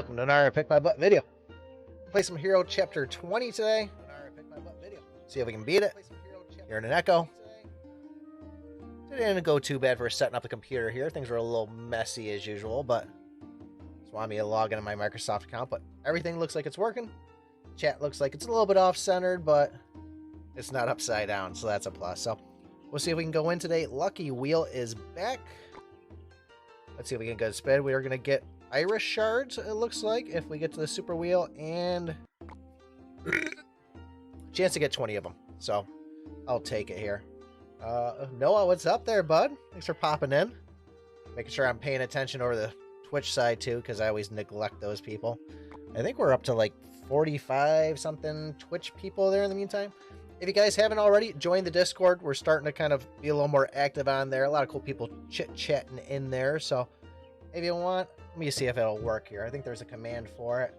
welcome to an iPICKmyBUTT video. We'll play some Hero Chapter 20 today. See if we can beat it. Hearing an echo. It didn't go too bad for setting up the computer here. Things were a little messy as usual, but just wanted me to log into my Microsoft account. But everything looks like it's working. Chat looks like it's a little bit off-centered, but it's not upside down, so that's a plus. So we'll see if we can go in today. Lucky Wheel is back. Let's see if we can get a spin. We are going to get Iris shards, it looks like, if we get to the super wheel, and chance to get 20 of them. So I'll take it here. Noah, what's up there, bud? Thanks for popping in. Making sure I'm paying attention over the Twitch side too, because I always neglect those people. I think we're up to like 45 something Twitch people there in the meantime. If you guys haven't already, join the Discord. We're starting to kind of be a little more active on there. A lot of cool people chit-chatting in there. So if you want, let me see if it'll work here. I think there's a command for it.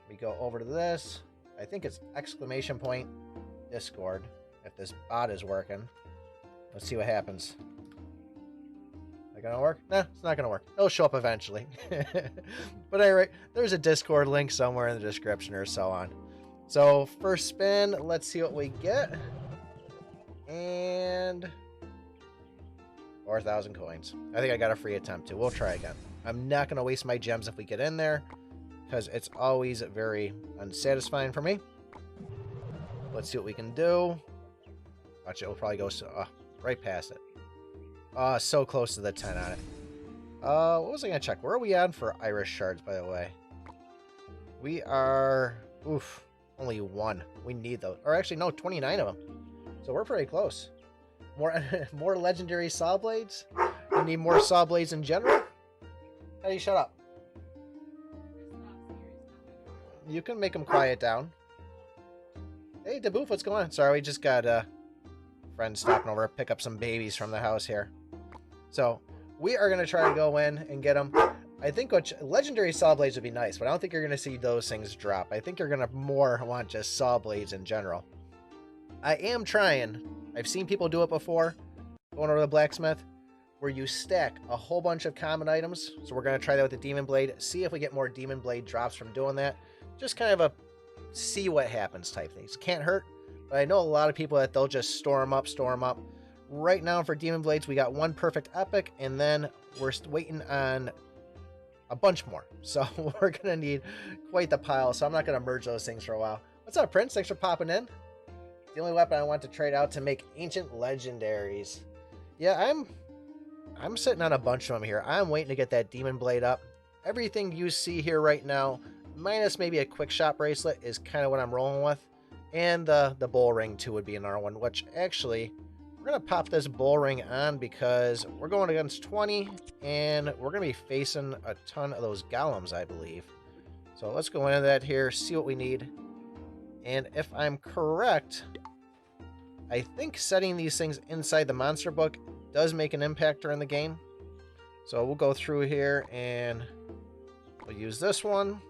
We go over to this. I think it's !! Discord. If this bot is working. Let's see what happens. Is that gonna work? Nah, it's not gonna work. It'll show up eventually. But anyway, there's a Discord link somewhere in the description or so on. So first spin, let's see what we get. And 4,000 coins. I think I got a free attempt too. We'll try again. I'm not going to waste my gems if we get in there, because it's always very unsatisfying for me. Let's see what we can do. Watch it. We'll probably go right past it. So close to the 10 on it. What was I going to check? Where are we on for Iris shards, by the way? We are... Oof. Only one. We need those. Or actually, no, 29 of them. So we're pretty close. More legendary saw blades. We need more saw blades in general. How do you shut up? You can make them quiet down. Hey, Deboof, what's going on? Sorry, we just got a friend stopping over to pick up some babies from the house here. So we are going to try to go in and get them. I think legendary saw blades would be nice, but I don't think you're going to see those things drop. I think you're going to more want just saw blades in general. I am trying. I've seen people do it before, going over to the blacksmith, where you stack a whole bunch of common items. So we're going to try that with the demon blade, see if we get more demon blade drops from doing that. Just kind of a see what happens type things. Can't hurt, but I know a lot of people that they'll just store them up. Right now for demon blades, we got one perfect epic, and then we're waiting on a bunch more. So we're going to need quite the pile, so I'm not going to merge those things for a while. What's up, Prince? Thanks for popping in. The only weapon I want to trade out to make ancient legendaries. Yeah, I'm sitting on a bunch of them here. I'm waiting to get that demon blade up. Everything you see here right now, minus maybe a quick shot bracelet, is kind of what I'm rolling with. And the bull ring too would be another one, which actually we're going to pop this bull ring on because we're going against 20 and we're going to be facing a ton of those golems, I believe. So let's go into that here, see what we need. And if I'm correct, I think setting these things inside the monster book does make an impact during the game. So we'll go through here and we'll use this one.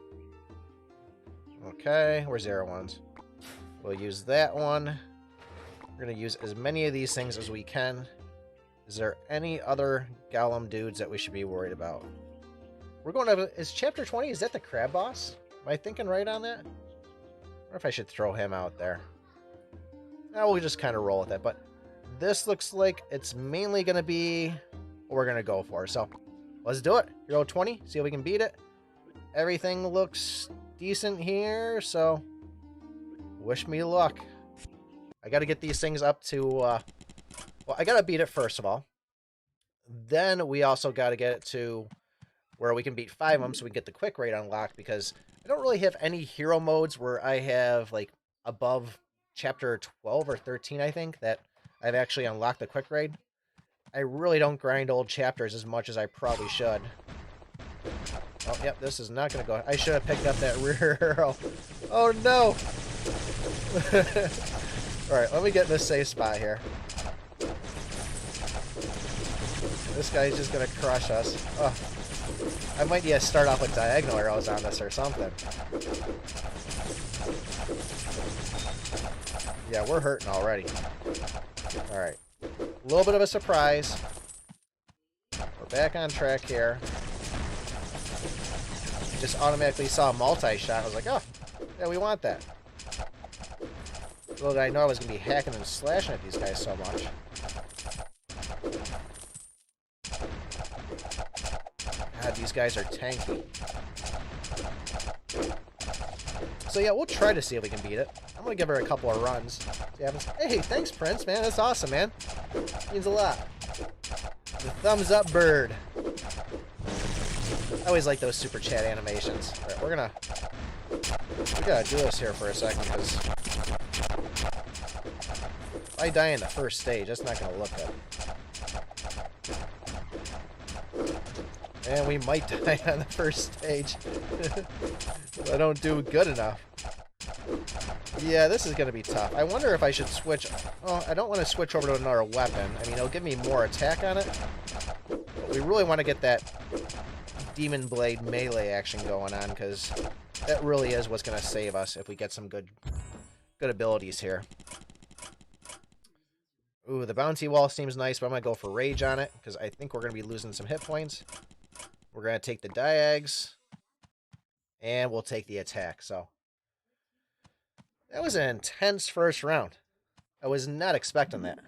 Okay, where's the other ones? We'll use that one. We're going to use as many of these things as we can. Is there any other golem dudes that we should be worried about? We're going to... Is Chapter 20, is that the crab boss? Am I thinking right on that? Or if I should throw him out there. Now we'll just kind of roll with it. But this looks like it's mainly going to be what we're going to go for. So let's do it. Hero 20. See if we can beat it. Everything looks decent here. So wish me luck. I got to get these things up to... well, I got to beat it first of all. Then we also got to get it to where we can beat 5 of them so we can get the quick rate unlocked, because I don't really have any hero modes where I have, like, above chapter 12 or 13, I think, that I've actually unlocked the quick raid. I really don't grind old chapters as much as I probably should. Oh, yep, this is not going to go. I should have picked up that rear arrow. Oh, no! Alright, let me get in this safe spot here. This guy's just going to crush us. Oh. I might need to start off with diagonal arrows on this or something. Yeah, we're hurting already. Alright. A little bit of a surprise. We're back on track here. just automatically saw a multi-shot. I was like, oh, yeah, we want that. Little did I know I was going to be hacking and slashing at these guys so much. God, these guys are tanky. So yeah, we'll try to see if we can beat it. I'm going to give her a couple of runs. Hey, thanks, Prince, man. That's awesome, man. Means a lot. The thumbs up bird. I always like those super chat animations. All right, we gotta do this here for a second, because if I die in the first stage, that's not gonna look good. And we might die on the first stage. If I don't do good enough. Yeah, this is gonna be tough. I wonder if I should switch. Oh, I don't want to switch over to another weapon. I mean, it'll give me more attack on it. But we really want to get that Demon Blade melee action going on, because that really is what's going to save us if we get some good abilities here. Ooh, the bounty wall seems nice, but I'm going to go for rage on it, because I think we're going to be losing some hit points. We're going to take the diags, and we'll take the attack. So that was an intense first round. I was not expecting that.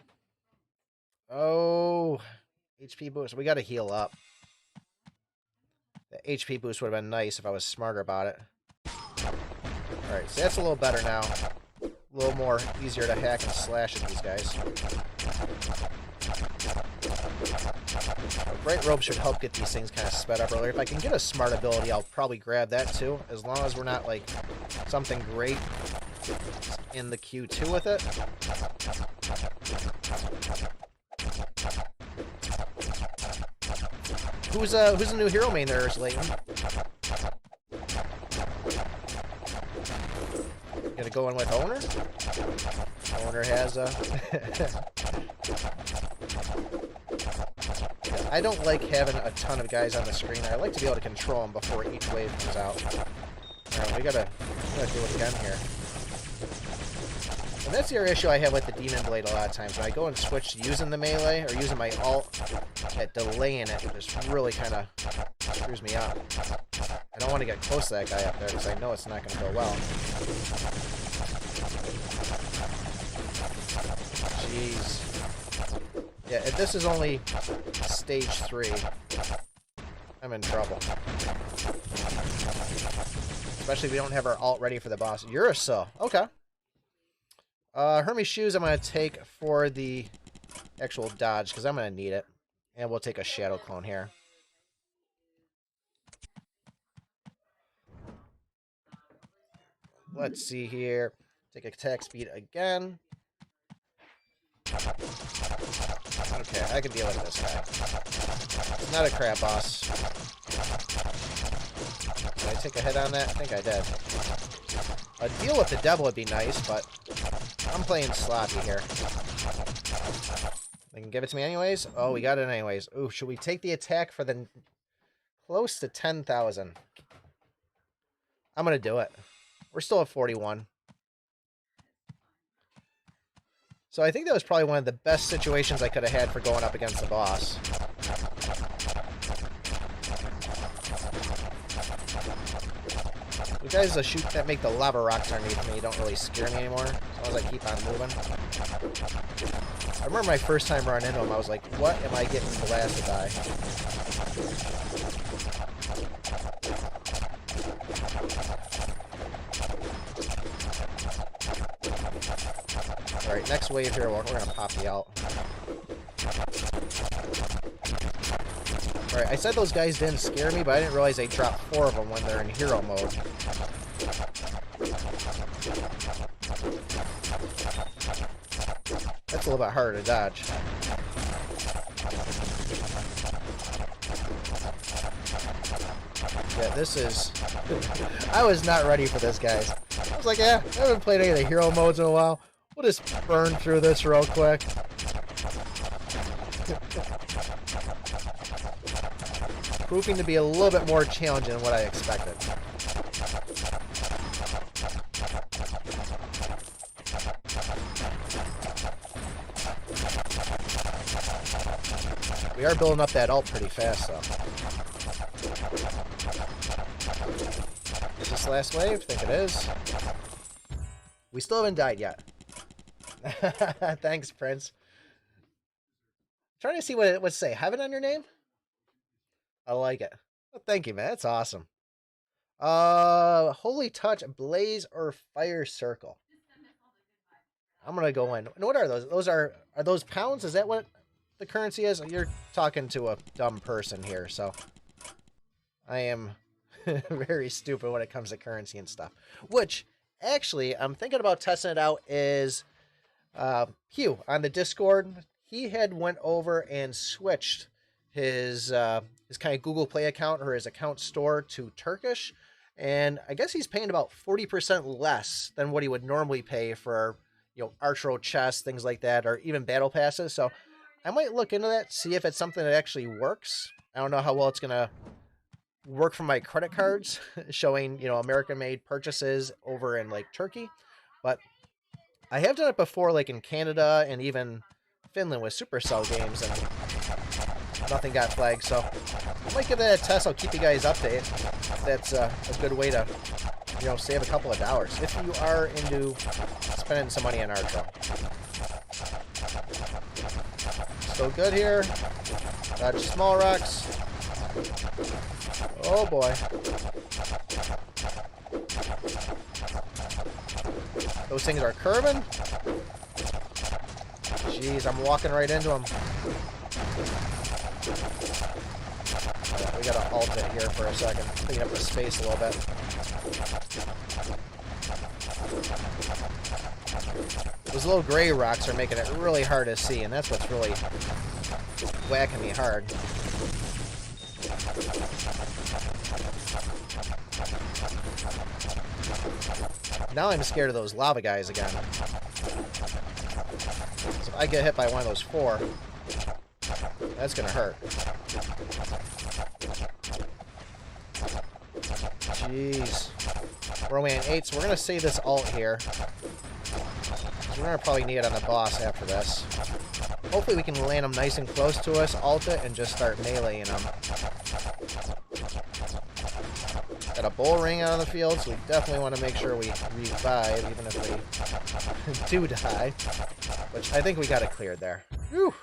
Oh, HP boost. We got to heal up. The HP boost would have been nice if I was smarter about it. Alright, so that's a little better now. A little more easier to hack and slash at these guys. Bright Robe should help get these things kind of sped up earlier. If I can get a smart ability, I'll probably grab that too. As long as we're not, like, something great in the Q2 with it. Who's a new hero main there, Slayton? Gonna go in with Owner? Owner has a... I don't like having a ton of guys on the screen. I like to be able to control them before each wave comes out. Alright, we gotta do it again here. And that's the issue I have with the Demon Blade a lot of times. When I go and switch to using the melee, or using my ult, that delaying it just really kind of screws me up. I don't want to get close to that guy up there, because I know it's not going to go well. Jeez. Yeah, if this is only stage 3, I'm in trouble. Especially if we don't have our ult ready for the boss. Ursa. Okay. Hermes shoes I'm going to take for the actual dodge, because I'm going to need it. And we'll take a shadow clone here. Let's see here. Take attack speed again. Okay, I can deal with this guy. It's not a crab boss. Did I take a hit on that? I think I did. A deal with the devil would be nice, but I'm playing sloppy here. They can give it to me anyways? Oh, we got it anyways. Ooh, should we take the attack for the close to 10,000? I'm going to do it. We're still at 41. So I think that was probably one of the best situations I could have had for going up against the boss. The guys that make the lava rocks underneath me don't really scare me anymore, as long as I keep on moving. I remember my first time running into them, I was like, what am I getting blasted by? Alright, next wave here, we're going to pop the out. Alright, I said those guys didn't scare me, but I didn't realize they drop 4 of them when they're in hero mode. That's a little bit harder to dodge. Yeah, this is... I was not ready for this, guys. I was like, yeah, I haven't played any of the hero modes in a while. We'll just burn through this real quick. Proving to be a little bit more challenging than what I expected. We are building up that ult pretty fast, though. this last wave? I think it is. We still haven't died yet. Thanks, Prince. Trying to see what it would say. Heaven on your name? I like it. Well, thank you, man. That's awesome. Holy Touch, Blaze, or Fire Circle? I'm gonna go in. And what are those? Are those pounds? Is that what the currency is? You're talking to a dumb person here, so I am very stupid when it comes to currency and stuff. Which, actually, I'm thinking about testing it out is Hugh on the Discord. He had went over and switched his kind of Google Play account or his account store to Turkish, and I guess he's paying about 40% less than what he would normally pay for, you know, Archero chests, things like that, or even battle passes. So I might look into that, see if it's something that actually works. I don't know how well it's gonna work for my credit cards, showing, you know, American-made purchases over in like Turkey, but I have done it before, like in Canada and even Finland with Supercell games, and nothing got flagged. So I might give that a test. I'll keep you guys updated. That's a good way to, you know, save a couple of dollars if you are into spending some money on Archero. Still good here. Dodge small rocks. Oh boy. Those things are curving. Jeez, I'm walking right into them. We gotta halt it here for a second. Clean up the space a little bit. Those little gray rocks are making it really hard to see, and that's what's really whacking me hard. Now I'm scared of those lava guys again. So if I get hit by one of those four, that's gonna hurt. Jeez. We're only at 8, so we're gonna save this ult here. We're gonna probably need it on the boss after this. Hopefully we can land them nice and close to us, ult it, and just start meleeing them. Got a bull ring out on the field, so we definitely want to make sure we revive, even if we do die. Which I think we got it cleared there. Whew.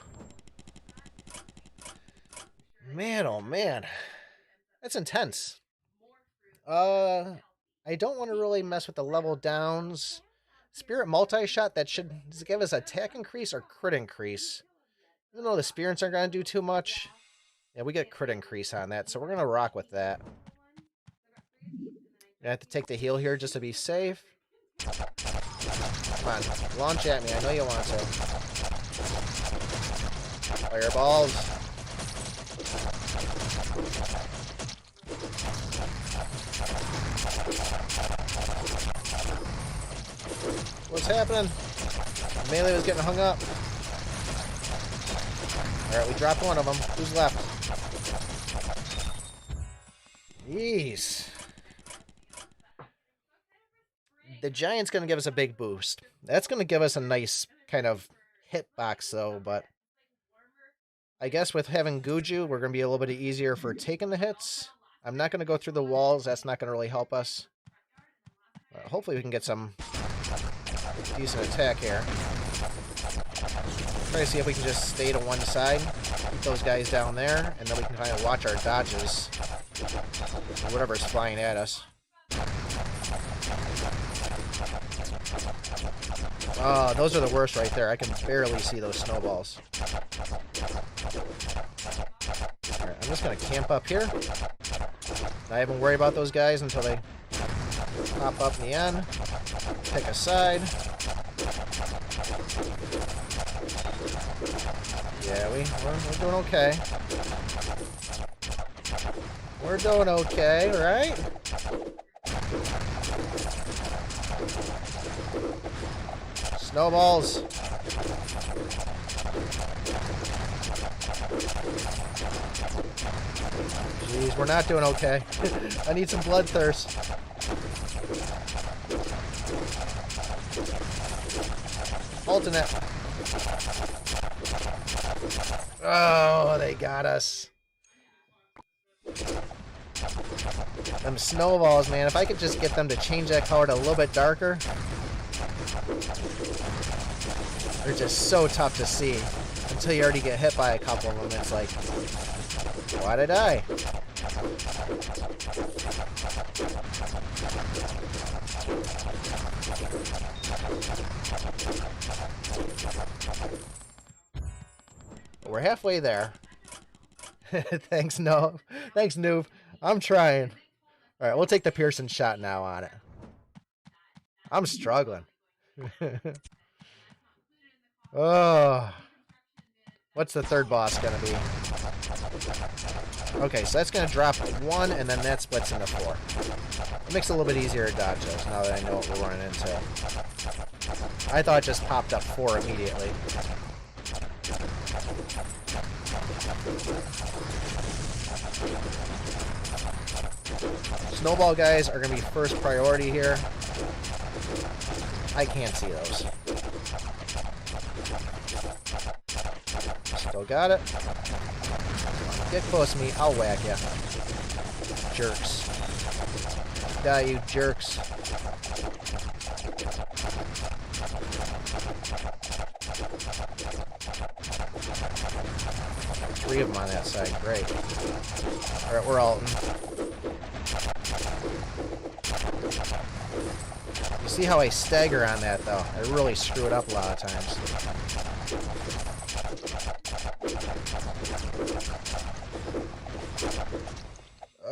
Man, oh man. That's intense. I don't want to really mess with the level downs. Spirit multi-shot, that should give us attack increase or crit increase. Even though the spirits aren't going to do too much. Yeah, we get crit increase on that, so we're going to rock with that. I have to take the heal here just to be safe. Come on, launch at me. I know you want to. Fireballs. What's happening? Melee was getting hung up. Alright, we dropped one of them. Who's left? Jeez. The Giant's going to give us a big boost. That's going to give us a nice kind of hitbox, though, but I guess with having Guju, we're going to be a little bit easier for taking the hits. I'm not going to go through the walls. That's not going to really help us. Hopefully we can get some decent attack here. Try to see if we can just stay to one side, keep those guys down there, and then we can kind of watch our dodges. Whatever's flying at us. Oh, those are the worst right there. I can barely see those snowballs. Alright, I'm just going to camp up here. Not even worry about those guys until they pop up in the end. Pick a side. Yeah, we're doing okay. We're doing okay, right? Snowballs. Jeez, we're not doing okay. I need some bloodthirst. Alternate. Oh, they got us. Them snowballs, man. If I could just get them to change that color to a little bit darker. They're just so tough to see. Until you already get hit by a couple of them. It's like, why did I? We're halfway there. Thanks, no. Thanks, noob. I'm trying. Alright, we'll take the Pearson shot now on it. I'm struggling. Oh. What's the third boss going to be? Okay, so that's going to drop 1, and then that splits into 4. It makes it a little bit easier to dodge those now that I know what we're running into. I thought it just popped up 4 immediately. Snowball guys are going to be first priority here. I can't see those. Still got it. Get close to me, I'll whack you. Jerks. Die, you jerks. Three of them on that side, great. Alright, we're ulting. You see how I stagger on that, though? I really screw it up a lot of times.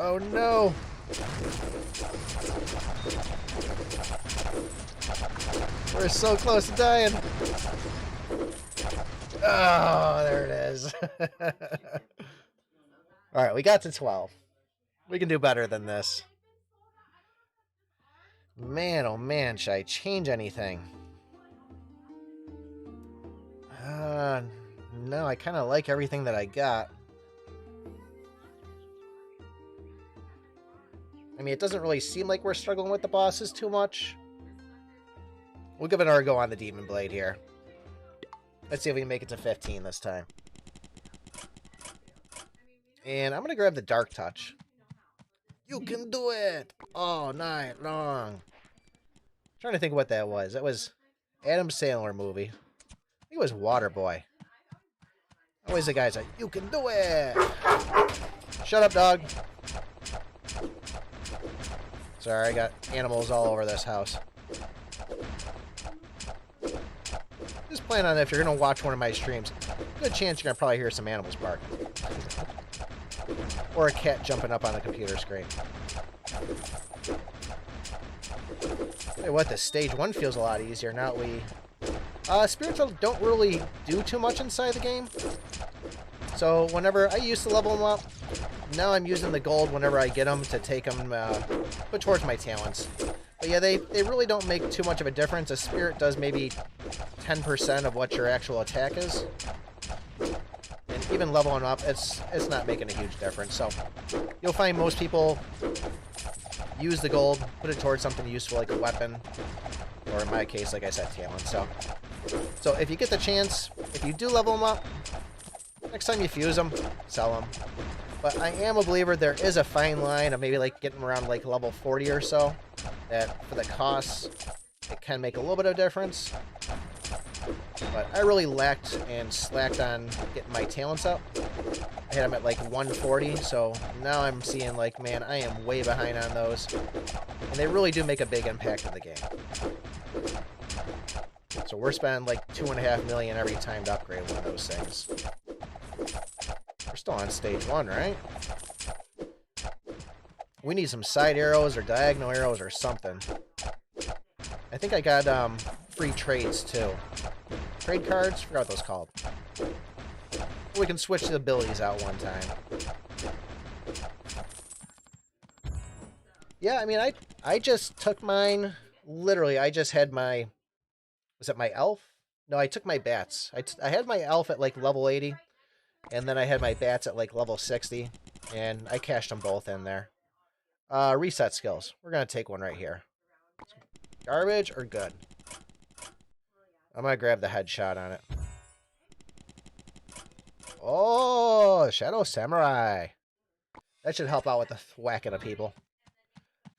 Oh no! We're so close to dying! Oh, there it is. Alright, we got to 12. We can do better than this. Man, oh man, should I change anything? No, I kind of like everything that I got. I mean, it doesn't really seem like we're struggling with the bosses too much. We'll give it another go on the Demon Blade here. Let's see if we can make it to 15 this time. And I'm going to grab the Dark Touch. You can do it all night long. I'm trying to think what that was. That was Adam Sandler movie. I think it was Waterboy. Always the guy's like, you can do it. Shut up, dog. Sorry, I got animals all over this house. Just plan on if you're going to watch one of my streams, good chance you're going to probably hear some animals barking. Or a cat jumping up on the computer screen. Hey, what, the stage 1 feels a lot easier now that we... Spirits don't really do too much inside the game. So whenever I used to level them up, now I'm using the gold whenever I get them to take them, put towards my talents. But yeah, they really don't make too much of a difference. A spirit does maybe 10% of what your actual attack is. And even leveling up, it's not making a huge difference. So you'll find most people use the gold, put it towards something useful like a weapon, or in my case, like I said, talent. So if you get the chance, if you do level them up, next time you fuse them, sell them. But I am a believer there is a fine line of maybe like getting around like level 40 or so, that for the costs, it can make a little bit of difference. But I really lacked and slacked on getting my talents up. I had them at like 140, so now I'm seeing like, man, I am way behind on those. And they really do make a big impact in the game. So we're spending like $2.5 million every time to upgrade one of those things. We're still on stage 1, right? We need some side arrows or diagonal arrows or something. I think I got free trades too. Trade cards? Forgot what those called. We can switch the abilities out one time. Yeah, I mean, I just took mine. Literally, I just had my... Was it my elf? No, I took my bats. I had my elf at like level 80. And then I had my bats at like level 60. And I cashed them both in there. Reset skills. We're going to take one right here. Garbage or good? I'm going to grab the headshot on it. Oh, Shadow Samurai. That should help out with the whacking of people.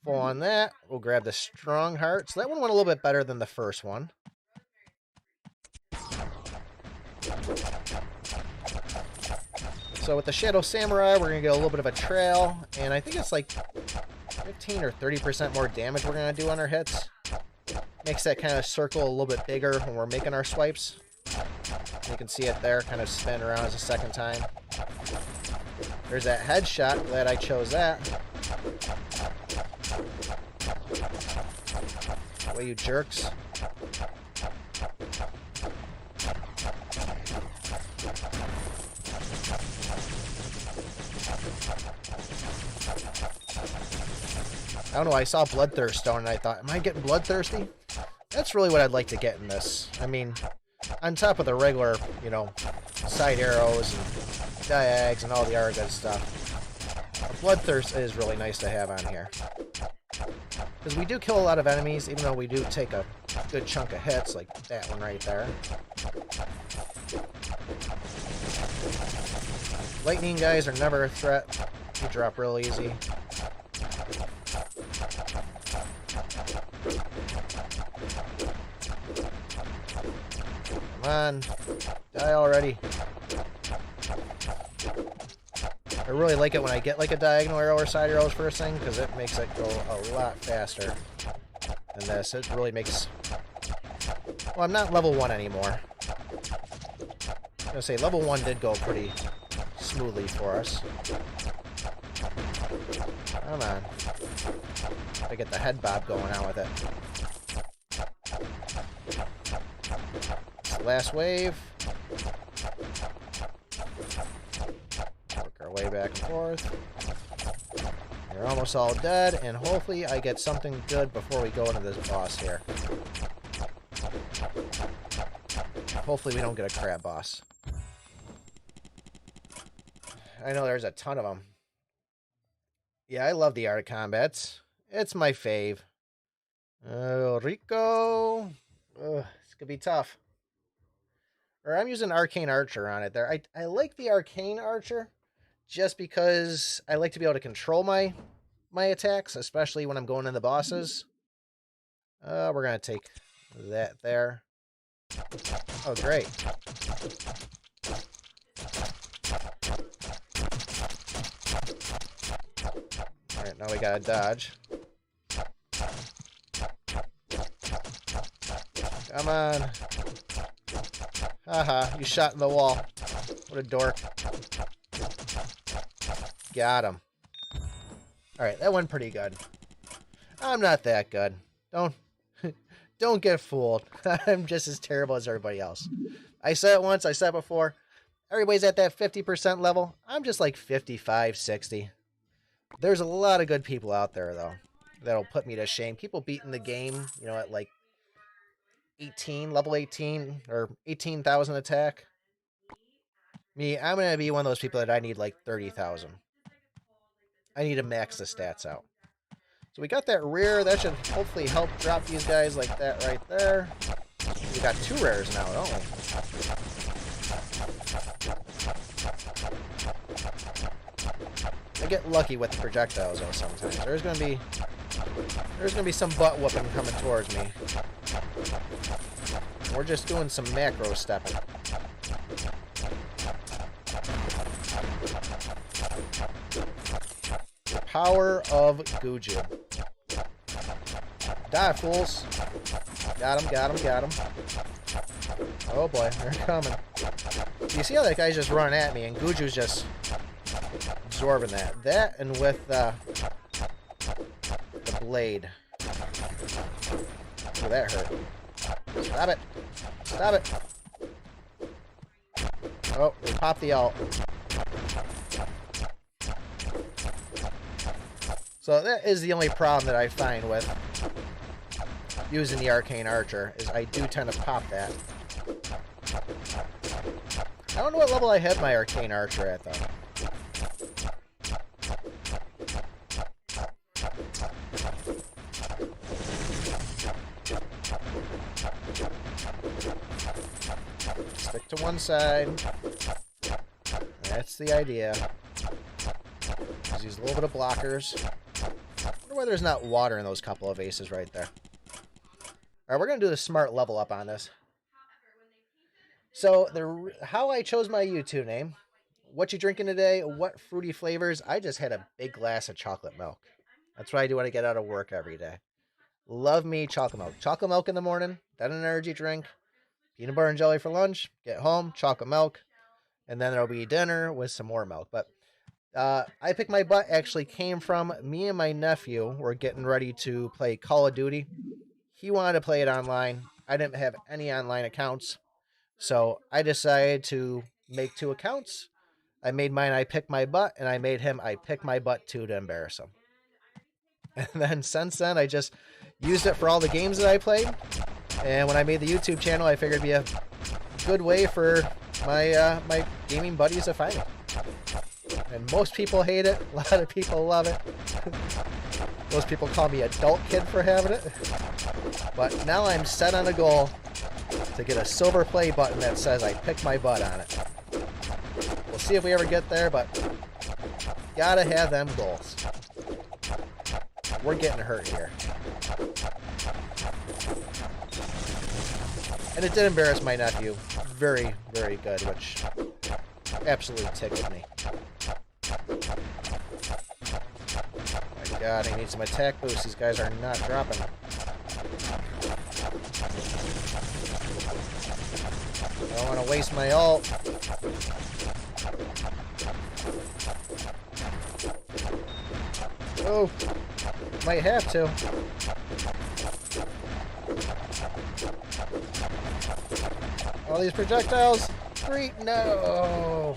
full on that. We'll grab the strong heart. So that one went a little bit better than the first one. So with the Shadow Samurai, we're going to get a little bit of a trail, and I think it's like 15 or 30% more damage we're going to do on our hits. Makes that kind of circle a little bit bigger when we're making our swipes. You can see it there, kind of spin around as a second time. There's that headshot. Glad I chose that. Away, you jerks. I don't know, I saw Bloodthirst Stone and I thought, am I getting bloodthirsty? That's really what I'd like to get in this. I mean, on top of the regular, you know, side arrows and diags and all the other good stuff, Bloodthirst is really nice to have on here. Because we do kill a lot of enemies, even though we do take a good chunk of hits, like that one right there. Lightning guys are never a threat. You drop real easy. Come on, die already. I really like it when I get like a diagonal arrow or side arrows first thing, because it makes it go a lot faster than this. It really makes... Well, I'm not level 1 anymore. I was going to say, level 1 did go pretty smoothly for us. Come on. I get the head bob going on with it. Last wave. Work our way back and forth. You're almost all dead, and hopefully I get something good before we go into this boss here. Hopefully we don't get a crab boss. I know there's a ton of them. Yeah, I love the art of combats. It's my fave. Rico. It's gonna be tough. Or I'm using Arcane Archer on it there. I like the Arcane Archer just because I like to be able to control my attacks, especially when I'm going in the bosses. We're going to take that there. Oh, great. Alright, now we got to dodge. Come on. Haha, you shot in the wall. What a dork. Got him. Alright, that went pretty good. I'm not that good. Don't get fooled. I'm just as terrible as everybody else. I said it once, I said it before. Everybody's at that 50% level. I'm just like 55, 60. There's a lot of good people out there, though, that'll put me to shame. People beating the game, you know, at like 18, level 18, or 18,000 attack. Me, I'm going to be one of those people that I need like 30,000. I need to max the stats out. So we got that rare. That should hopefully help drop these guys like that right there. We got 2 rares now, don't we? I get lucky with the projectiles though sometimes. There's gonna be some butt whooping coming towards me. We're just doing some macro stepping. The power of Guju. Die, fools. Got him, got him, got him. Oh boy, they're coming. You see how that guy's just running at me, and Guju's just absorbing that. That, and with the blade. Oh, that hurt. Stop it. Stop it. Oh, we popped the ult. So that is the only problem that I find with using the Arcane Archer, is I do tend to pop that. I don't know what level I had my Arcane Archer at, though. Stick to one side. That's the idea. Just use a little bit of blockers. I wonder why there's not water in those couple of vases right there. All right, we're going to do the smart level up on this. So, how I chose my YouTube name, what you drinking today, what fruity flavors, I just had a big glass of chocolate milk. That's what I do when I get out of work every day. Love me chocolate milk. Chocolate milk in the morning, then an energy drink, peanut butter and jelly for lunch, get home, chocolate milk, and then there'll be dinner with some more milk. But I Pick My Butt actually came from me and my nephew were getting ready to play Call of Duty. He wanted to play it online. I didn't have any online accounts. So I decided to make 2 accounts. I made mine I Pick My Butt, and I made him I Pick My Butt too to embarrass him. And then since then, I just used it for all the games that I played. And when I made the YouTube channel, I figured it'd be a good way for my my gaming buddies to find me. And most people hate it. A lot of people love it. Most people call me adult kid for having it. But now I'm set on a goal to get a silver play button that says I Pick My Butt on it. We'll see if we ever get there, but gotta have them goals. We're getting hurt here. And it did embarrass my nephew. Very, very good, which absolutely tickled me. My God, I need some attack boosts. These guys are not dropping. I don't want to waste my ult. Oh, might have to. All these projectiles. Free. No.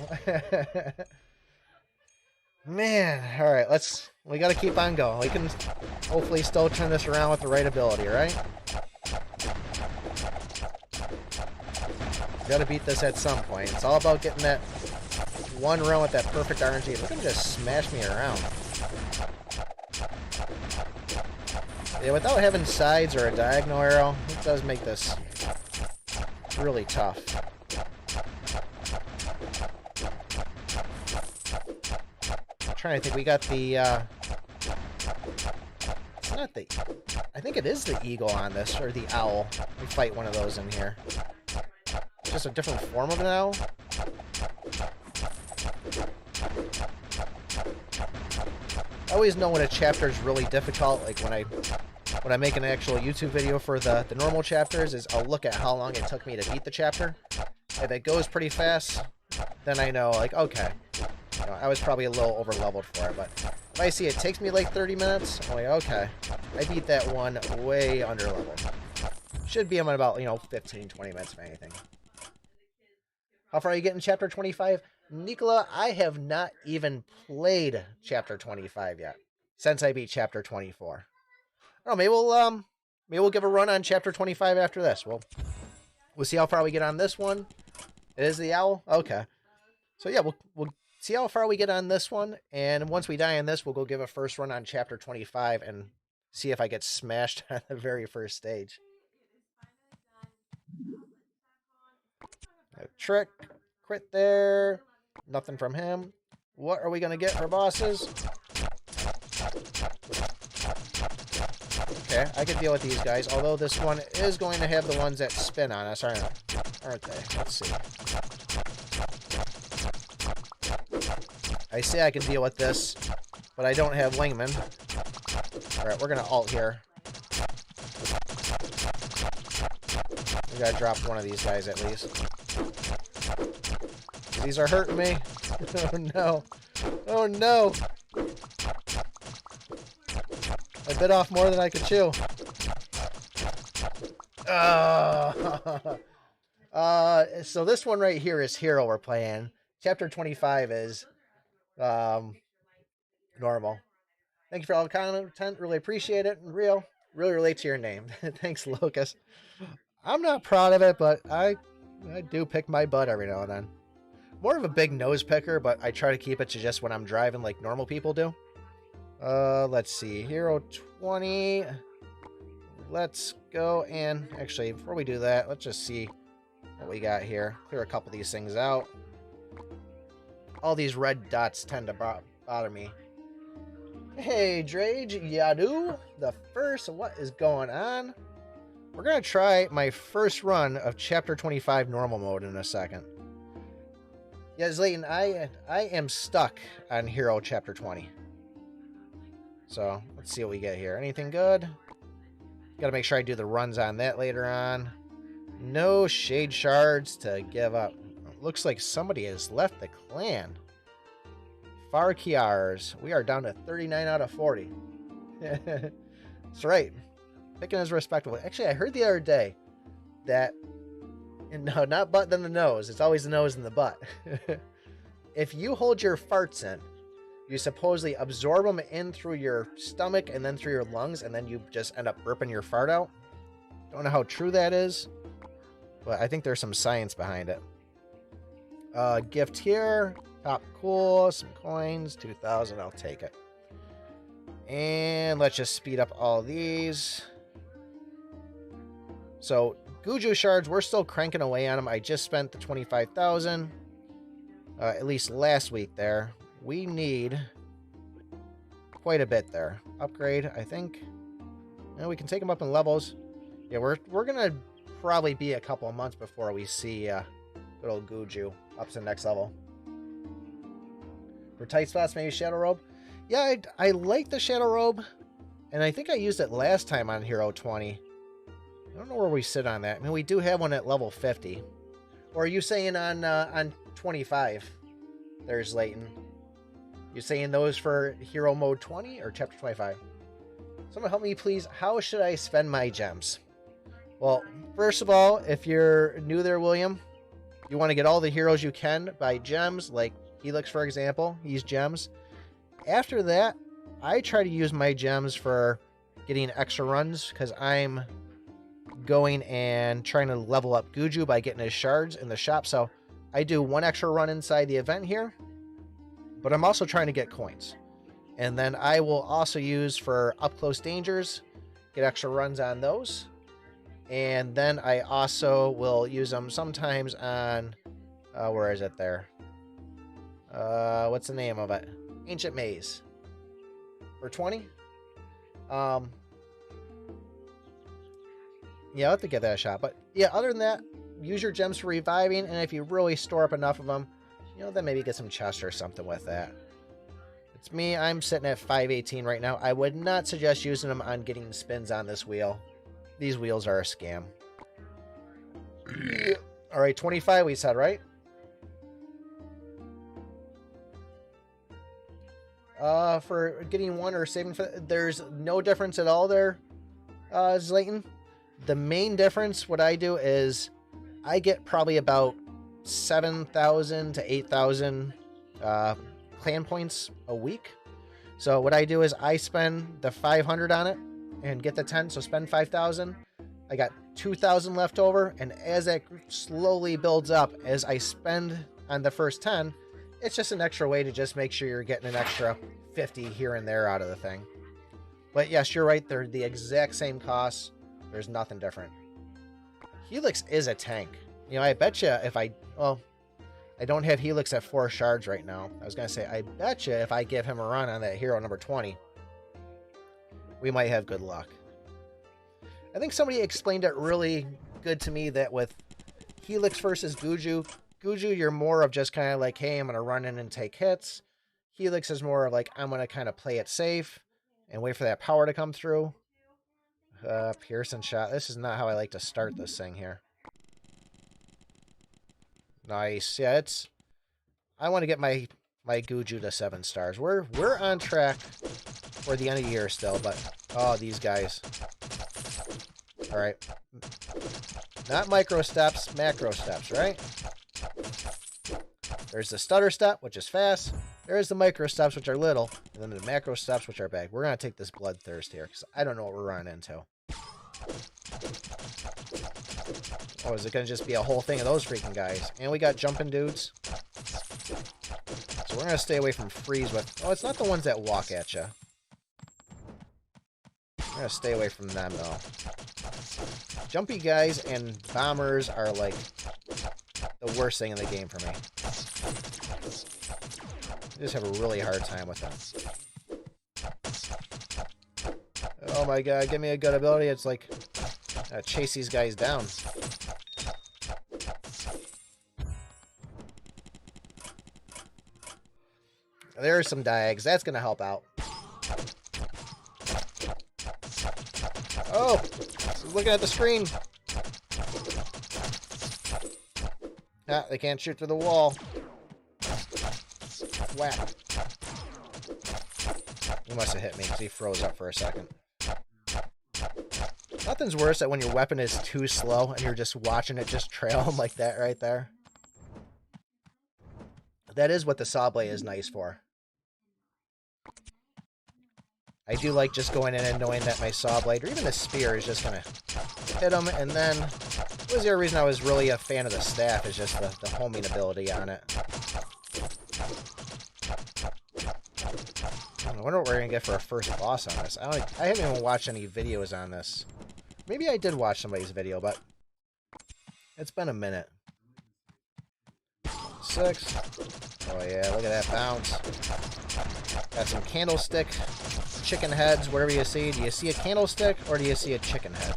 Man. All right. We got to keep on going. We can hopefully still turn this around with the right ability, right? Got to beat this at some point. It's all about getting that one run with that perfect RNG. Look at him just smash me around. Yeah, without having sides or a diagonal arrow, it does make this really tough. I'm trying to think. We got the, it's not the, I think it is the eagle on this, or the owl. We fight one of those in here. Just a different form of an owl. I always know when a chapter is really difficult, like when I make an actual YouTube video for the normal chapters, is I'll look at how long it took me to beat the chapter. If it goes pretty fast, then I know, like, okay, you know, I was probably a little over leveled for it. But if I see it takes me like 30 minutes, I'm like, okay, I beat that one way under leveled. Should be in about, 15, 20 minutes if anything. How far are you getting chapter 25? Nicola, I have not even played chapter 25 yet since I beat chapter 24. Oh, maybe we'll give a run on chapter 25 after this. We'll see how far we get on this one. It is the owl? Okay. So yeah, we'll see how far we get on this one, and once we die on this, we'll go give a first run on chapter 25 and see if I get smashed on the very first stage. A trick, crit there. Nothing from him. What are we going to get for bosses? Okay, I can deal with these guys, although this one is going to have the ones that spin on us, aren't they? Let's see. I say I can deal with this, but I don't have Wingman. Alright, we're going to ult here. We got to drop one of these guys at least. These are hurting me. Oh no. Oh no. I bit off more than I could chew. So this one right here is Hero we're playing. Chapter 25 is normal. Thank you for all the content. Really appreciate it. And really relate to your name. Thanks, Locust. I'm not proud of it, but I do pick my butt every now and then. More of a big nose picker, but I try to keep it to just when I'm driving like normal people do. Let's see. Hero 20. Let's go and... Actually, before we do that, let's just see what we got here. Clear a couple of these things out. All these red dots tend to bother me. Hey, Drage, Yadu, the first, what is going on? We're going to try my first run of Chapter 25 normal mode in a second. Yes, Layton, I am stuck on Hero Chapter 20. So, let's see what we get here. Anything good? Got to make sure I do the runs on that later on. No shade shards to give up. Looks like somebody has left the clan. Farkiars. We are down to 39 out of 40. That's right. Picking is respectable. Actually, I heard the other day that, no, not butt then the nose. It's always the nose and the butt. If you hold your farts in, you supposedly absorb them in through your stomach and then through your lungs, and then you just end up burping your fart out. Don't know how true that is, but I think there's some science behind it. Gift here. Top cool. Some coins. 2,000. I'll take it. And let's just speed up all these. So, Guju shards, we're still cranking away on them. I just spent the 25,000. At least last week there. We need quite a bit there. Upgrade, I think. And we can take them up in levels. Yeah, we're going to probably be a couple of months before we see good old Guju up to the next level. For tight spots, maybe Shadow Robe. Yeah, I like the Shadow Robe. And I think I used it last time on Hero 20. I don't know where we sit on that. I mean, we do have one at level 50. Or are you saying on 25? There's Layton. You saying those for Hero Mode 20 or Chapter 25? Someone help me, please. How should I spend my gems? Well, first of all, if you're new there, William, you want to get all the heroes you can by gems, like Helix, for example. Use gems. After that, I try to use my gems for getting extra runs because I'm going and trying to level up Guju by getting his shards in the shop. So I do one extra run inside the event here, but I'm also trying to get coins. And then I will also use for up close dangers, get extra runs on those. And then I also will use them sometimes on, where is it there? What's the name of it? Ancient Maze. For 20? Yeah, I'll have to get that a shot. But yeah, other than that, use your gems for reviving. And if you really store up enough of them, you know, then maybe get some chests or something with that. It's me. I'm sitting at 518 right now. I would not suggest using them on getting spins on this wheel. These wheels are a scam. All right, 25 we said, right? For getting one or saving for... There's no difference at all there, Zlayton. The main difference, what I do is I get probably about 7,000 to 8,000 clan points a week. So what I do is I spend the 500 on it and get the 10, so spend 5,000. I got 2,000 left over, and as that slowly builds up, as I spend on the first 10, it's just an extra way to just make sure you're getting an extra 50 here and there out of the thing. But yes, you're right, they're the exact same costs. There's nothing different. Helix is a tank. You know, I bet you if I don't have Helix at 4 shards right now. I was going to say, I bet you if I give him a run on that hero number 20, we might have good luck. I think somebody explained it really good to me that with Helix versus Guju, you're more of just kind of like, hey, I'm going to run in and take hits. Helix is more of like, I'm going to kind of play it safe and wait for that power to come through. Pearson shot. This is not how I like to start this thing here. Nice. Yeah, it's... I want to get my Guju to 7 stars. We're on track for the end of the year still, but... Oh, these guys. Alright. Not micro steps, macro steps, right? There's the stutter step, which is fast. There's the micro steps, which are little. And then the macro steps, which are big. We're going to take this bloodthirst here, because I don't know what we're running into. Oh, is it going to just be a whole thing of those freaking guys? And we got jumping dudes. So we're going to stay away from freeze with... Oh, it's not the ones that walk at you. We're going to stay away from them, though. Jumpy guys and bombers are, like, the worst thing in the game for me. I just have a really hard time with them. Oh my god, give me a good ability. It's like, chase these guys down. There's some diags. That's going to help out. Oh! Looking at the screen. Ah, they can't shoot through the wall. Whack. He must have hit me because he froze up for a second. Nothing's worse than when your weapon is too slow and you're just watching it just trail him like that right there. That is what the saw blade is nice for. I do like just going in and knowing that my saw blade, or even the spear, is just going to hit him. And then, what was the other reason I was really a fan of the staff, is just the homing ability on it. I wonder what we're going to get for a first boss on this. I haven't even watched any videos on this. Maybe I did watch somebody's video, but it's been a minute. 6. Oh yeah, look at that bounce. Got some candlestick, chicken heads, whatever you see. Do you see a candlestick or do you see a chicken head?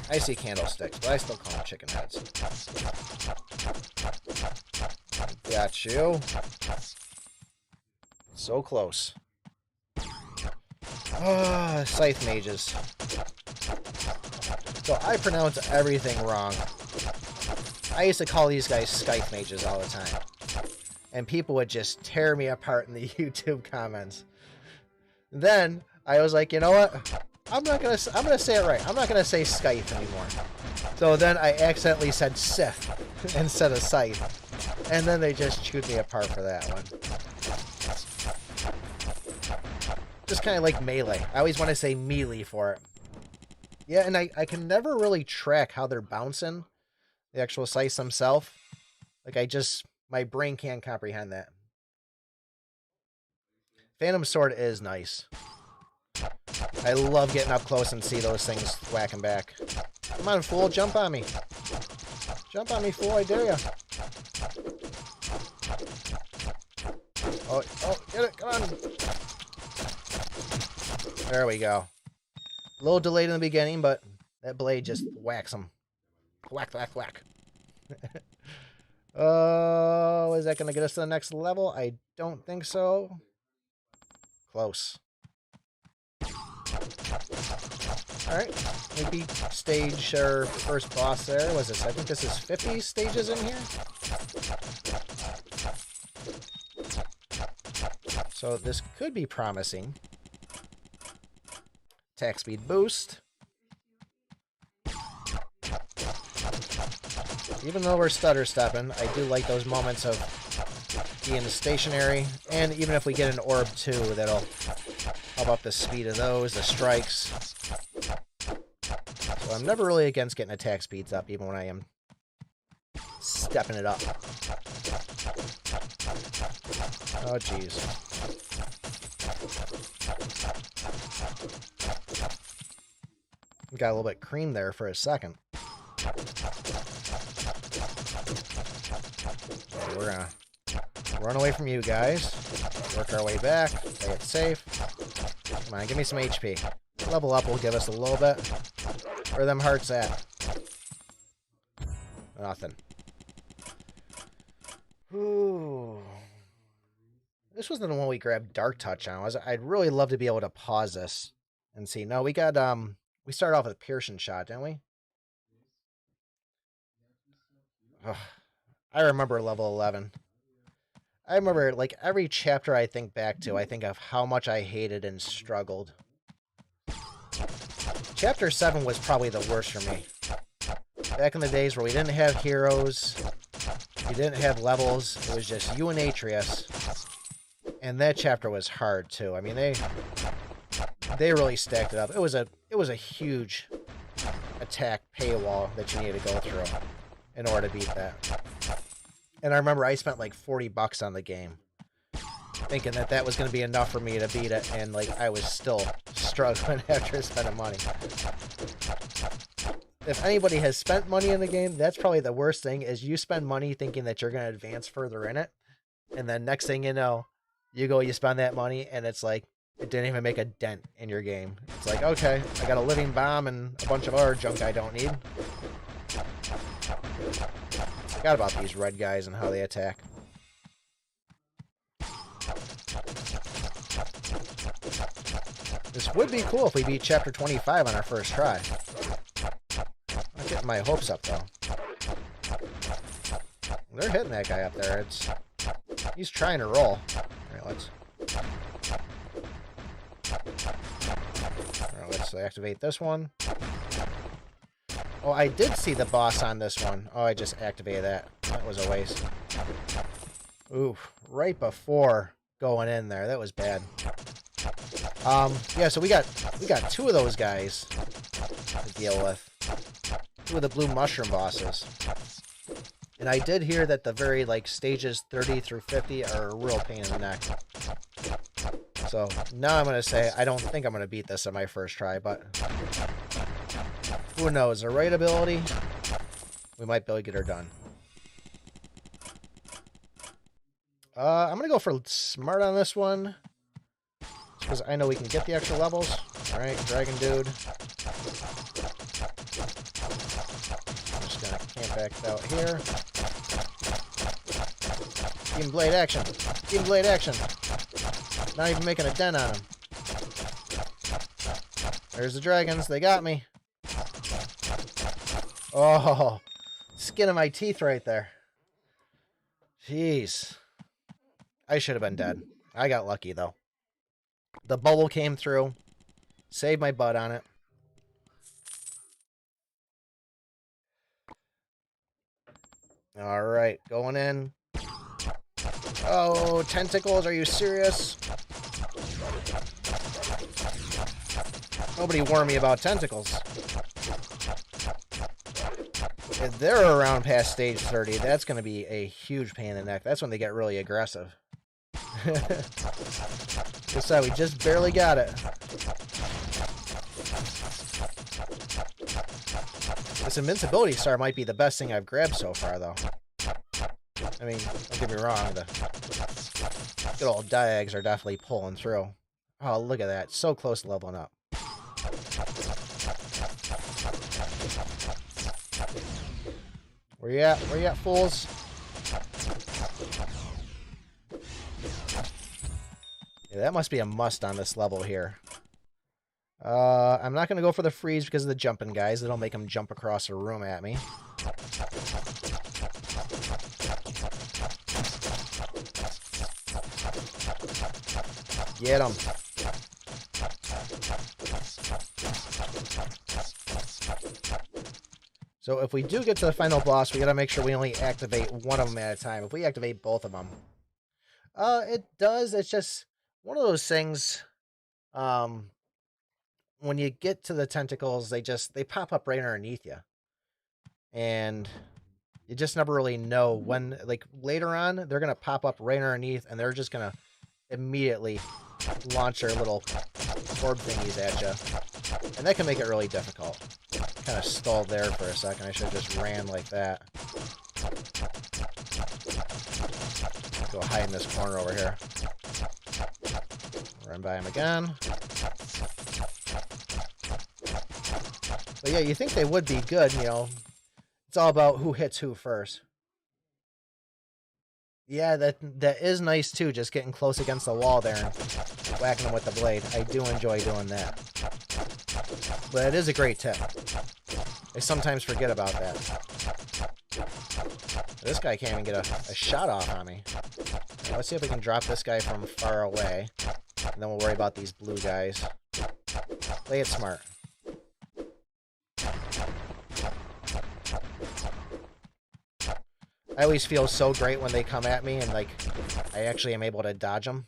I see candlesticks, but I still call them chicken heads. Got you. So close. Ah, scythe mages. So I pronounce everything wrong. I used to call these guys scythe mages all the time. And people would just tear me apart in the YouTube comments. Then I was like, you know what? I'm gonna say it right. I'm not gonna say scythe anymore. So then I accidentally said scythe instead of scythe. And then they just chewed me apart for that one. Just kind of like melee. I always want to say melee for it. Yeah, and I can never really track how they're bouncing. The actual scythes themselves. Like, my brain can't comprehend that. Phantom Sword is nice. I love getting up close and see those things whacking back. Come on, fool, jump on me. Jump on me, fool, I dare ya. Oh, get it, come on. There we go. A little delayed in the beginning, but that blade just whacks him. Whack, whack, whack. Oh, is that going to get us to the next level? I don't think so. Close. Alright. Maybe stage or first boss there. What is this? I think this is 50 stages in here. So this could be promising. Attack speed boost. Even though we're stutter stepping, I do like those moments of being stationary. And even if we get an orb too, that'll help up the speed of those, the strikes. So I'm never really against getting attack speeds up, even when I am stepping it up. Oh, jeez. Got a little bit cream there for a second. Okay, we're gonna run away from you guys. Work our way back. Play it safe. Come on, give me some HP. Level up will give us a little bit. Where are them hearts at? Nothing. Ooh. This wasn't the one we grabbed Dark Touch on, was it? I'd really love to be able to pause this and see. No, we got, we started off with Piercing Shot, didn't we? Ugh. I remember level 11. I remember, like, every chapter I think back to, I think of how much I hated and struggled. Chapter 7 was probably the worst for me. Back in the days where we didn't have heroes, we didn't have levels, it was just you and Atreus. And that chapter was hard, too. I mean, they really stacked it up. It was a huge attack paywall that you needed to go through in order to beat that. And I remember I spent like $40 on the game, thinking that that was going to be enough for me to beat it, and like I was still struggling after spending money. If anybody has spent money in the game, that's probably the worst thing, is you spend money thinking that you're going to advance further in it, and then next thing you know, you spend that money, and it's like, It didn't even make a dent in your game. It's like, okay, I got a living bomb and a bunch of other junk I don't need. Forgot about these red guys and how they attack. This would be cool if we beat Chapter 25 on our first try. I'm getting my hopes up, though. They're hitting that guy up there. He's trying to roll. Alright, let's activate this one. Oh, I did see the boss on this one. Oh, I just activated that. That was a waste. Oof, right before going in there. That was bad. Yeah, so we got two of those guys to deal with. Two of the blue mushroom bosses. And I did hear that the very, like, stages 30 through 50 are a real pain in the neck. So, now I'm going to say I don't think I'm going to beat this on my first try, but who knows? The right ability, we might be able to get her done. I'm going to go for smart on this one, because I know we can get the extra levels. Alright, Dragon Dude. I'm just going to camp back out here. Demon Blade action. Demon Blade action. Not even making a dent on him. There's the dragons. They got me. Oh, skin of my teeth right there. Jeez. I should have been dead. I got lucky, though. The bubble came through. Saved my butt on it. Alright, going in. Oh, tentacles, are you serious? Nobody warned me about tentacles. If they're around past stage 30, that's going to be a huge pain in the neck. That's when they get really aggressive. So we just barely got it. This invincibility star might be the best thing I've grabbed so far, though. I mean, don't get me wrong, the good old Diags are definitely pulling through. Oh, look at that. So close to leveling up. Where you at? Where you at, fools? Yeah, that must be a must on this level here. I'm not going to go for the freeze because of the jumping guys. It'll make them jump across the room at me. Get him. So if we do get to the final boss, we got to make sure we only activate one of them at a time. If we activate both of them, it does. It's just one of those things. When you get to the tentacles, they pop up right underneath you, and you just never really know when. Like later on, they're gonna pop up right underneath, and they're just gonna immediately launch their little orb thingies at you, and that can make it really difficult. Kind of stalled there for a second. I should have just ran like that. Go hide in this corner over here. Run by him again. But yeah, you think they would be good, you know. It's all about who hits who first. Yeah, that is nice too, just getting close against the wall there and whacking them with the blade. I do enjoy doing that. But it is a great tip. I sometimes forget about that. This guy can't even get a shot off on me. Now, let's see if we can drop this guy from far away. And then we'll worry about these blue guys. Play it smart. I always feel so great when they come at me and, like, I actually am able to dodge them.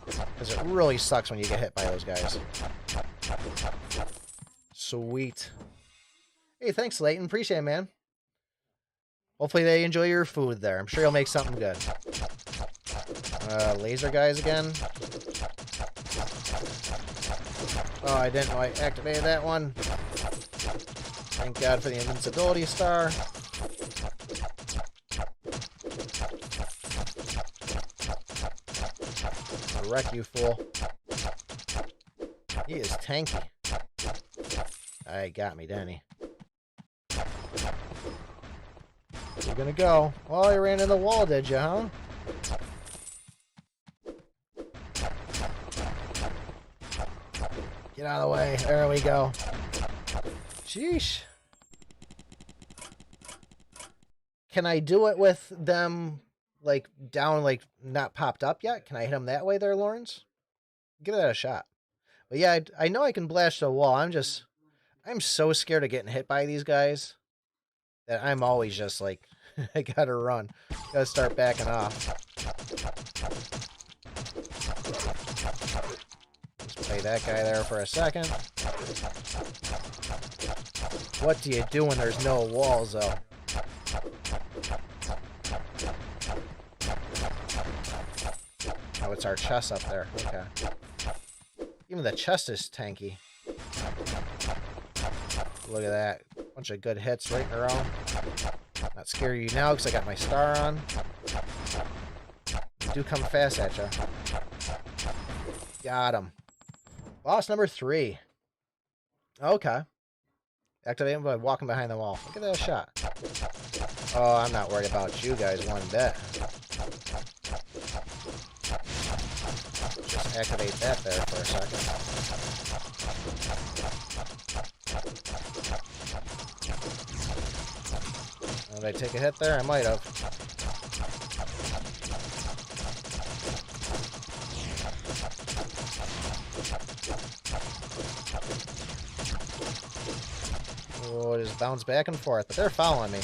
Because it really sucks when you get hit by those guys. Sweet. Hey, thanks, Layton. Appreciate it, man. Hopefully they enjoy your food there. I'm sure you'll make something good. Laser guys again. Oh, I didn't know I activated that one. Thank God for the invincibility star. wreck you, fool. He is tanky. He got me, didn't he? You're gonna go. Oh, you ran in the wall, did you, huh? Get out of the way. There we go. Sheesh. Can I do it with them, like, down, like, not popped up yet? Can I hit them that way there, Lawrence? Give that a shot. But yeah, I know I can blast the wall. I'm so scared of getting hit by these guys that I'm always just like, I gotta run. Gotta start backing off. Just play that guy there for a second. What do you do when there's no walls, though? Oh, it's our chest up there. Okay. Even the chest is tanky. Look at that. Bunch of good hits right in a row. Not scare you now because I got my star on. They do come fast at you. Got him. Boss number 3. Okay. Activate him by walking behind the wall. Look at that shot. Oh, I'm not worried about you guys one bit. Just activate that there for a second. Did I take a hit there? I might have. Oh, just bounce back and forth. But they're following me.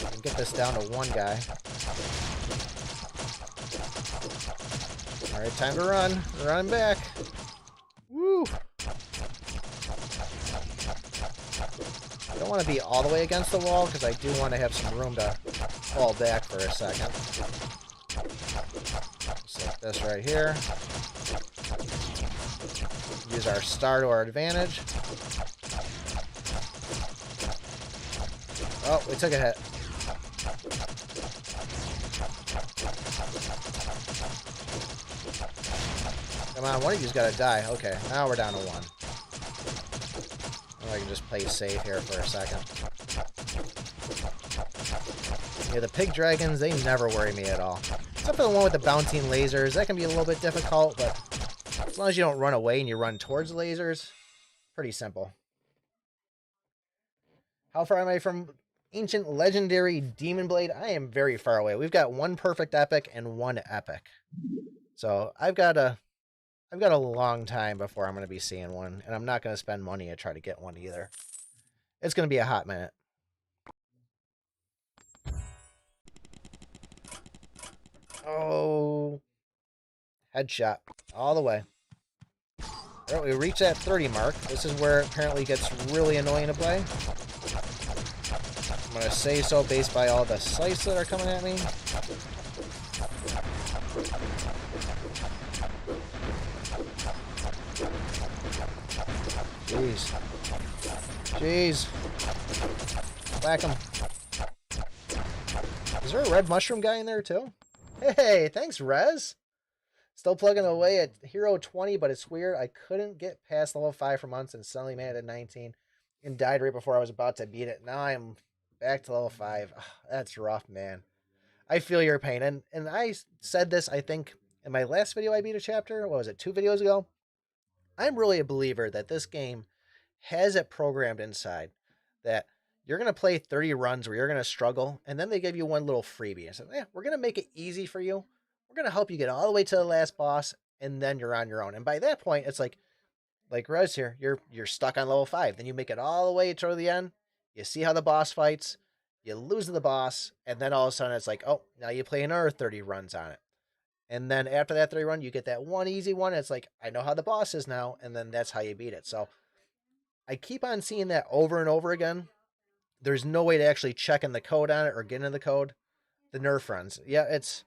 I can get this down to one guy. Alright, time to run. Running back. Woo! I don't want to be all the way against the wall because I do want to have some room to fall back for a second. Set this right here. Use our star to our advantage. Oh, we took a hit. Come on, one of you's got to die. Okay, now we're down to 1. I can just play safe here for a second. Yeah, the pig dragons, they never worry me at all. Except for the one with the bouncing lasers. That can be a little bit difficult, but as long as you don't run away and you run towards the lasers, pretty simple. How far am I from ancient legendary demon blade? I am very far away. We've got 1 perfect epic and 1 epic. So I've got a long time before I'm going to be seeing one, and I'm not going to spend money to try to get one either. It's going to be a hot minute. Oh, headshot all the way. All right, we reached that 30 mark. This is where it apparently gets really annoying to play. I'm going to say so based by all the slices that are coming at me. Jeez. Jeez. Whack him. Is there a red mushroom guy in there too? Hey, thanks, Rez. Still plugging away at Hero 20, but it's weird. I couldn't get past level 5 for months and suddenly made it at 19 and died right before I was about to beat it. Now I'm back to level 5. Ugh, that's rough, man. I feel your pain. And I said this, I think, in my last video I beat a chapter. What was it, 2 videos ago? I'm really a believer that this game has it programmed inside that you're going to play 30 runs where you're going to struggle, and then they give you one little freebie and say, we're going to make it easy for you. We're going to help you get all the way to the last boss, and then you're on your own. And by that point, it's like Rez here, you're stuck on level 5. Then you make it all the way to the end. You see how the boss fights. You lose to the boss, and then all of a sudden it's like, oh, now you play another 30 runs on it. And then after that 30 run, you get that one easy one. It's like, I know how the boss is now, and then that's how you beat it. So I keep on seeing that over and over again. There's no way to actually check in the code on it or get in the code. The Nerf runs. Yeah, it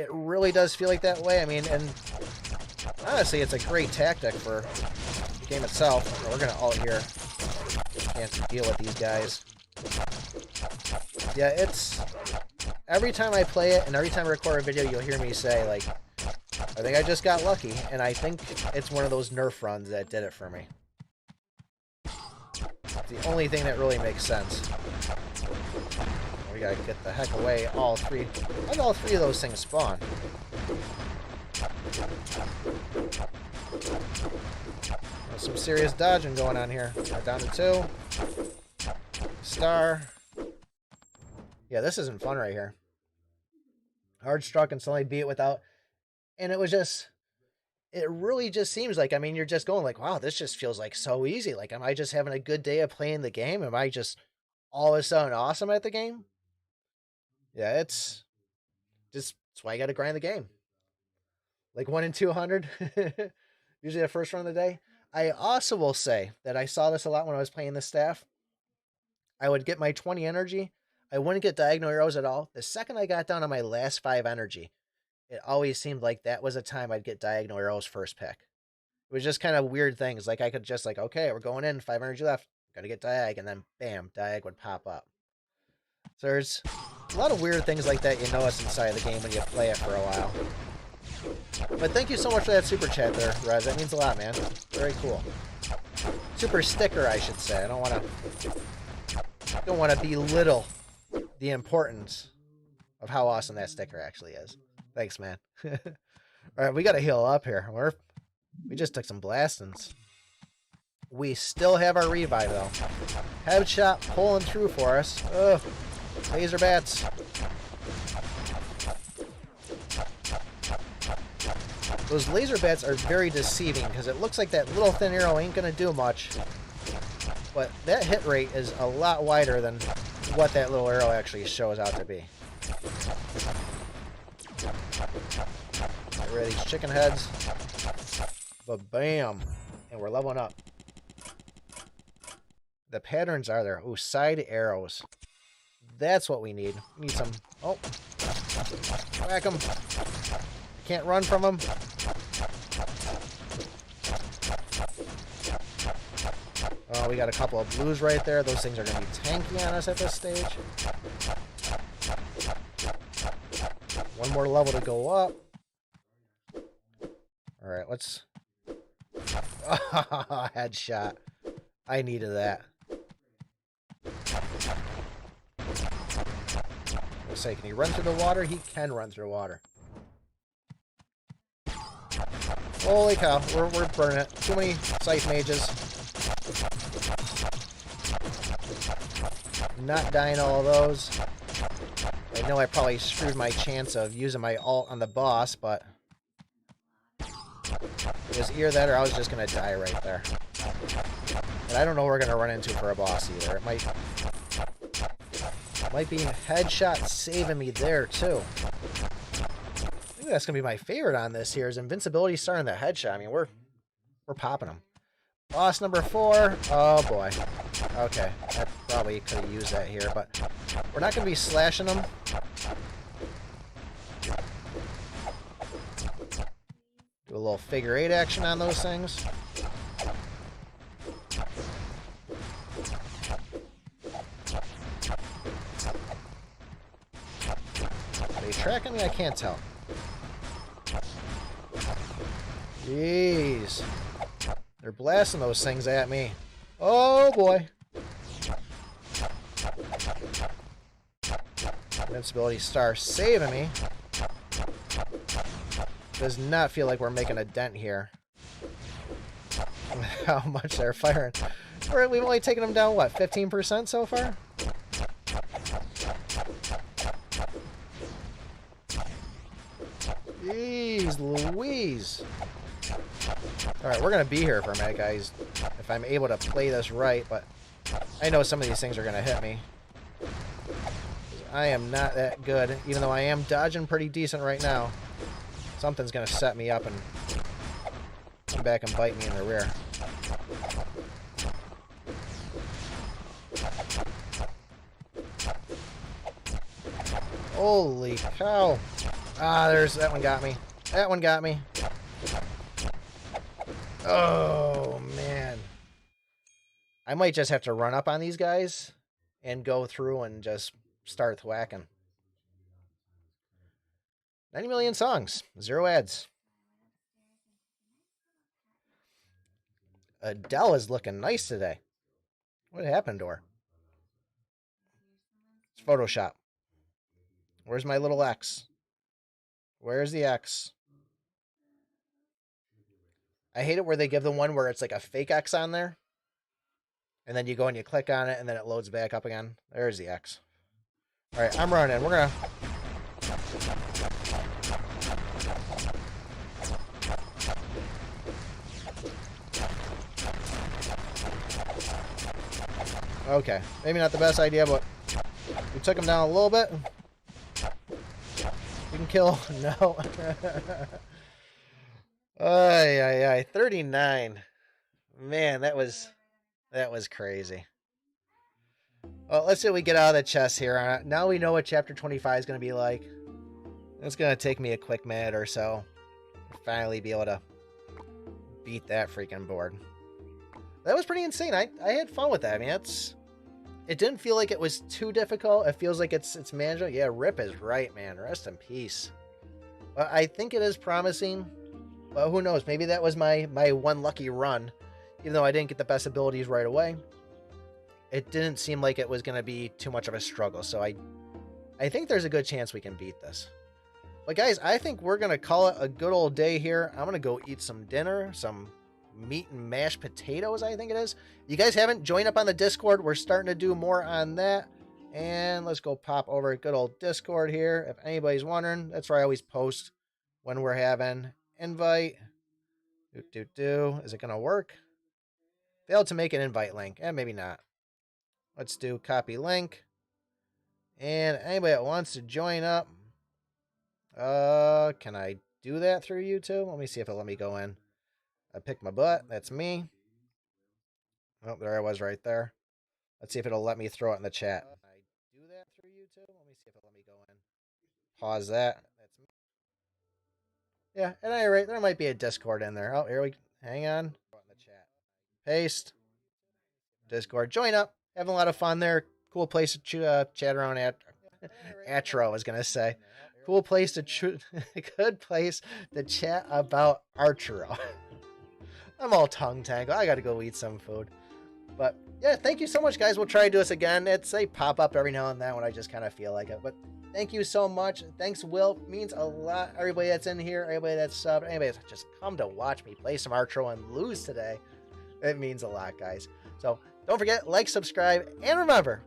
really does feel like that way. I mean, and honestly, it's a great tactic for the game itself. We're going to ult here. Can't deal with these guys. Yeah, every time I play it and every time I record a video, you'll hear me say, like, I think I just got lucky, and I think it's one of those Nerf runs that did it for me. It's the only thing that really makes sense. We gotta get the heck away, all three. How did all three of those things spawn? There's some serious dodging going on here. We're down to 2. Star. Yeah, this isn't fun right here. Hard struck and suddenly beat it without... And it was just... It really just seems like, I mean, you're just going like, wow, this just feels like so easy. Like, am I just having a good day of playing the game? Am I just all of a sudden awesome at the game? Yeah, it's just, that's why you got to grind the game. Like 1 in 200, usually the first run of the day. I also will say that I saw this a lot when I was playing the staff. I would get my 20 energy. I wouldn't get diagonal arrows at all. The second I got down to my last 5 energy, it always seemed like that was a time I'd get diagonal arrows first pick. It was just kind of weird things. Like I could just like, okay, we're going in, 5 energy left. Gotta get diag, and then bam, diag would pop up. So there's a lot of weird things like that you notice inside of the game when you play it for a while. But thank you so much for that super chat there, Rez. That means a lot, man. Very cool. Super sticker, I should say. I don't want to belittle the importance of how awesome that sticker actually is. Thanks, man. All right, we got to heal up here. We just took some blastings. We still have our revive, though. Headshot pulling through for us. Ugh. Laser bats. Those laser bats are very deceiving because it looks like that little thin arrow ain't going to do much. But that hit rate is a lot wider than what that little arrow actually shows out to be. Get rid of these chicken heads. Ba-bam. And we're leveling up. The patterns are there. Ooh, side arrows. That's what we need. We need some... Oh. Whack them. Can't run from them. Oh, we got a couple of blues right there. Those things are going to be tanky on us at this stage. One more level to go up. Alright, let's... Oh, headshot. I needed that. Let's say, can he run through the water? He can run through water. Holy cow, we're burning it. Too many scythe mages. Not dying all of those. I know I probably screwed my chance of using my ult on the boss, but it was either that or I was just going to die right there. And I don't know what we're going to run into for a boss either. It might be headshot saving me there too. I think that's going to be my favorite on this here is invincibility starting the headshot. I mean, we're popping them. Boss number 4. Oh boy. Okay, I probably could have used that here, but we're not going to be slashing them. Do a little figure 8 action on those things. Are they tracking me? I can't tell. Jeez. They're blasting those things at me. Oh boy. Invincibility star saving me. Does not feel like we're making a dent here. How much they're firing. We've only taken them down, what, 15% so far? Jeez Louise. Alright, we're going to be here for a minute, guys. If I'm able to play this right, but I know some of these things are going to hit me. I am not that good, even though I am dodging pretty decent right now. Something's going to set me up and come back and bite me in the rear. Holy cow. Ah, that one got me. That one got me. Oh, man. I might just have to run up on these guys and go through and just start thwacking. 90 million songs. 0 ads. Adele is looking nice today. What happened to her? It's Photoshop. Where's my little X? Where's the X? I hate it where they give the one where it's like a fake X on there. And then you go and you click on it and then it loads back up again. There's the X. Alright, I'm running. We're gonna... Okay, maybe not the best idea, but we took him down a little bit. You can kill. No. Ay, 39. Man, that was crazy. Well, let's see what we get out of the chest here. Now we know what chapter 25 is going to be like. It's going to take me a quick minute or so to finally be able to beat that freaking board. That was pretty insane. I had fun with that. I mean, it didn't feel like it was too difficult. It feels like it's manageable. Yeah, Rip is right, man. Rest in peace. But I think it is promising. Well, who knows? Maybe that was my one lucky run. Even though I didn't get the best abilities right away, it didn't seem like it was going to be too much of a struggle. So I think there's a good chance we can beat this. But guys, I think we're going to call it a good old day here. I'm going to go eat some dinner, some meat and mashed potatoes, I think it is. You guys haven't joined up on the Discord. We're starting to do more on that. And let's go pop over good old Discord here. If anybody's wondering, that's where I always post when we're having invite. Is it going to work? Failed to make an invite link. Maybe not. Let's do copy link. And anybody that wants to join up. Can I do that through YouTube? Let me see if it'll let me go in. I picked my butt. That's me. Oh, there I was right there. Let's see if it'll let me throw it in the chat. Can I do that through YouTube? Let me see if it'll let me go in. Pause that. That's me. Yeah, at any rate, there might be a Discord in there. Oh, here we go. Hang on. Paste. Discord. Join up. Having a lot of fun there. Cool place to chat around at. Archero, I was going to say. Cool place to... good place to chat about Archero. I'm all tongue-tangled. I got to go eat some food. But, yeah, thank you so much, guys. We'll try to do this again. They pop up every now and then when I just kind of feel like it. But thank you so much. Thanks, Will. It means a lot. Everybody that's in here, everybody that's subbed, anybody that's just come to watch me play some Archero and lose today. It means a lot, guys. So don't forget, like, subscribe, and remember,